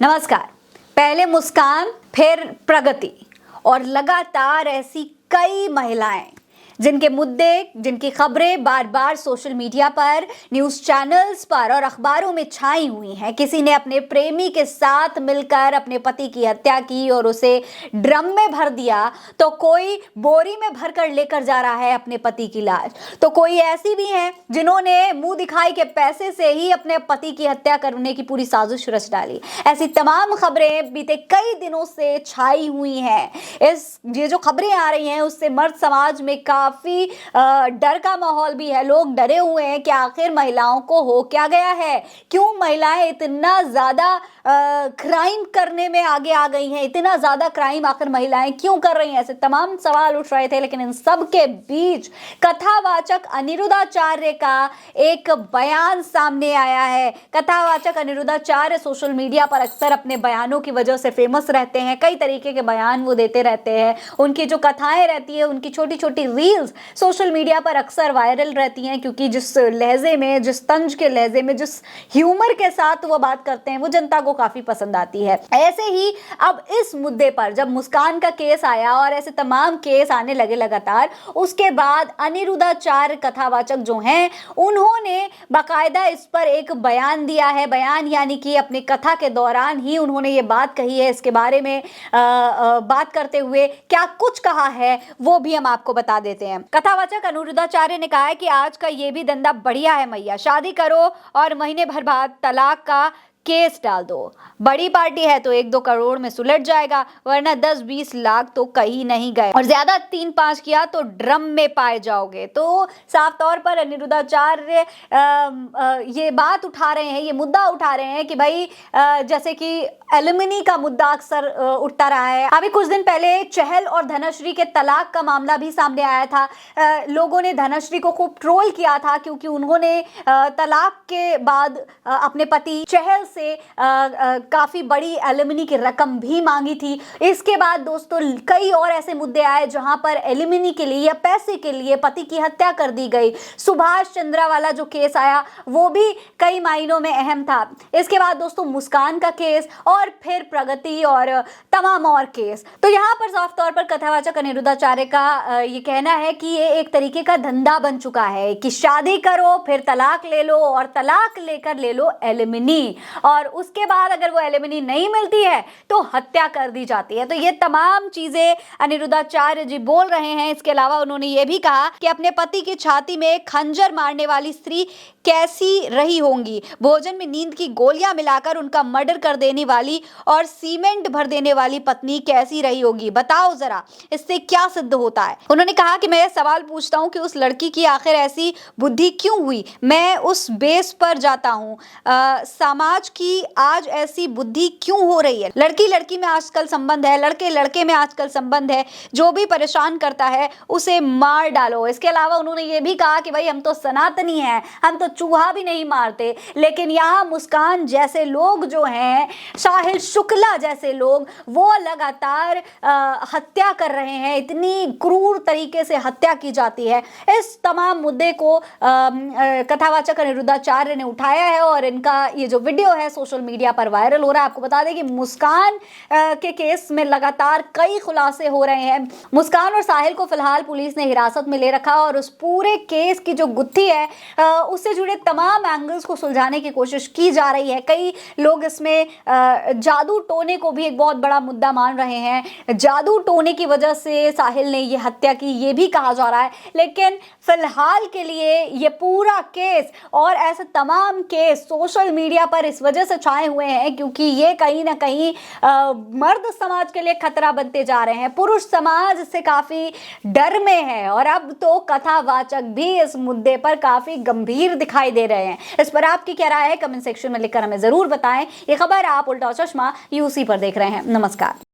नमस्कार। पहले मुस्कान, फिर प्रगति और लगातार ऐसी कई महिलाएं जिनके मुद्दे, जिनकी खबरें बार बार सोशल मीडिया पर, न्यूज चैनल्स पर और अखबारों में छाई हुई हैं। किसी ने अपने प्रेमी के साथ मिलकर अपने पति की हत्या की और उसे ड्रम में भर दिया, तो कोई बोरी में भरकर लेकर जा रहा है अपने पति की लाश, तो कोई ऐसी भी हैं जिन्होंने मुंह दिखाई के पैसे से ही अपने पति की हत्या करने की पूरी साजिश रच डाली। ऐसी तमाम खबरें बीते कई दिनों से छाई हुई हैं। ये जो खबरें आ रही हैं उससे मर्द समाज में काफी डर का माहौल भी है। लोग डरे हुए हैं कि आखिर महिलाओं को हो क्या गया है, क्यों महिलाएं इतना ज्यादा क्राइम करने में आगे आ गई हैं, इतना ज्यादा क्राइम आखिर महिलाएं क्यों कर रही हैं। ऐसे तमाम सवाल उठ रहे थे, लेकिन इन सब के बीच कथावाचक अनिरुद्धाचार्य का एक बयान सामने आया है। कथावाचक अनिरुद्धाचार्य सोशल मीडिया पर अक्सर अपने बयानों की वजह से फेमस रहते हैं। कई तरीके के बयान वो देते रहते हैं। उनकी जो कथाएं रहती है, उनकी छोटी छोटी रील्स सोशल मीडिया पर अक्सर वायरल रहती हैं, क्योंकि जिस लहजे में, जिस तंज के लहजे में, जिस ह्यूमर के साथ वो बात करते हैं, वो जनता को काफी पसंद आती है। ऐसे ही अब इस मुद्दे पर जब मुस्कान का केस आया और ऐसे तमाम केस आने लगे लगातार, उसके बाद अनिरुद्धाचार्य कथावाचक जो हैं उन्होंने बाकायदा इस पर एक बयान दिया है। बयान यानी कि अपनी कथा के दौरान ही उन्होंने ये बात कही है। इसके बारे में बात करते हुए क्या कुछ कहा है वो भी हम आपको बता देते हैं। कथावाचक अनिरुद्धाचार्य ने कहा है कि आज का ये भी धंधा बढ़िया है मैया, शादी करो और महीने भर बाद तलाक का केस डाल दो। बड़ी पार्टी है तो 1-2 करोड़ में सुलझ जाएगा, वरना 10-20 लाख तो कहीं नहीं गए, और ज्यादा 3-5 किया तो ड्रम में पाए जाओगे। तो साफ तौर पर अनिरुद्धाचार्य ये बात उठा रहे हैं, ये मुद्दा उठा रहे हैं कि भाई जैसे कि एलिमनी का मुद्दा अक्सर उठता रहा है। अभी कुछ दिन पहले चहल और धनश्री के तलाक का मामला भी सामने आया था। लोगों ने धनश्री को खूब ट्रोल किया था, क्योंकि उन्होंने तलाक के बाद अपने पति चहल से काफी बड़ी एलिमनी की रकम भी मांगी थी। इसके बाद दोस्तों कई और ऐसे मुद्दे आए जहां पर एलिमनी के लिए या पैसे के लिए पति की हत्या कर दी गई। सुभाष चंद्रा वाला जो केस आया वो भी कई मायनों में अहम था। इसके बाद दोस्तों मुस्कान का केस और फिर प्रगति और तमाम और केस। तो यहाँ पर साफ तौर पर कथावाचक अनिरुद्धाचार्य का ये कहना है कि ये एक तरीके का धंधा बन चुका है कि शादी करो, फिर तलाक ले लो और तलाक लेकर ले लो एलिमनी, और उसके बाद अगर वो एलिमनी नहीं मिलती है तो हत्या कर दी जाती है। तो ये तमाम चीजें अनिरुद्धाचार्य जी बोल रहे हैं। इसके अलावा उन्होंने ये भी कहा कि अपने पति की छाती में खंजर मारने वाली स्त्री कैसी रही होंगी, भोजन में नींद की गोलियां मिलाकर उनका मर्डर कर देने वाली और सीमेंट भर देने वाली पत्नी कैसी रही होगी, बताओ जरा इससे क्या सिद्ध होता है। उन्होंने कहा कि मैं ये सवाल पूछता हूं कि उस लड़की की आखिर ऐसी बुद्धि क्यों हुई। मैं उस बेस पर जाता हूं, समाज की आज ऐसी बुद्धि क्यों हो रही है। लड़की लड़की में आजकल संबंध है, लड़के लड़के में आजकल संबंध है, जो भी परेशान करता है उसे मार डालो। इसके अलावा उन्होंने ये भी कहा कि भाई हम तो सनातनी हैं, हम तो चूहा भी नहीं मारते, लेकिन यहाँ मुस्कान जैसे लोग जो हैं, साहिल शुक्ला जैसे लोग, वो लगातार हत्या कर रहे हैं। इतनी क्रूर तरीके से हत्या की जाती है। इस तमाम मुद्दे को कथावाचक अनिरुद्धाचार्य ने उठाया है और इनका ये जो वीडियो है सोशल मीडिया पर वायरल हो रहा है। आपको बता दें कि मुस्कान के केस में लगातार कई खुलासे हो रहे हैं। मुस्कान और साहिल को फिलहाल पुलिस ने हिरासत में ले रखा और उस पूरे केस की जो गुत्थी है उससे जुड़े तमाम एंगल्स को सुलझाने की कोशिश की जा रही है। कई लोग इसमें जादू टोने को भी एक बहुत बड़ा मुद्दा मान रहे हैं। जादू टोने की वजह से साहिल ने ये हत्या की, ये भी कहा जा रहा है। लेकिन फिलहाल के लिए ये पूरा केस और ऐसे तमाम केस सोशल मीडिया पर इस वजह से छाए हुए हैं क्योंकि ये कहीं ना कहीं मर्द समाज के लिए खतरा बनते जा रहे हैं। पुरुष समाज से काफी डर में है और अब तो कथावाचक भी इस मुद्दे पर काफी गंभीर दिखाई दे रहे हैं। इस पर आपकी क्या राय है, कमेंट सेक्शन में लिखकर हमें जरूर बताएं। ये खबर आप उल्टा चश्मा यूसी पर देख रहे हैं। नमस्कार।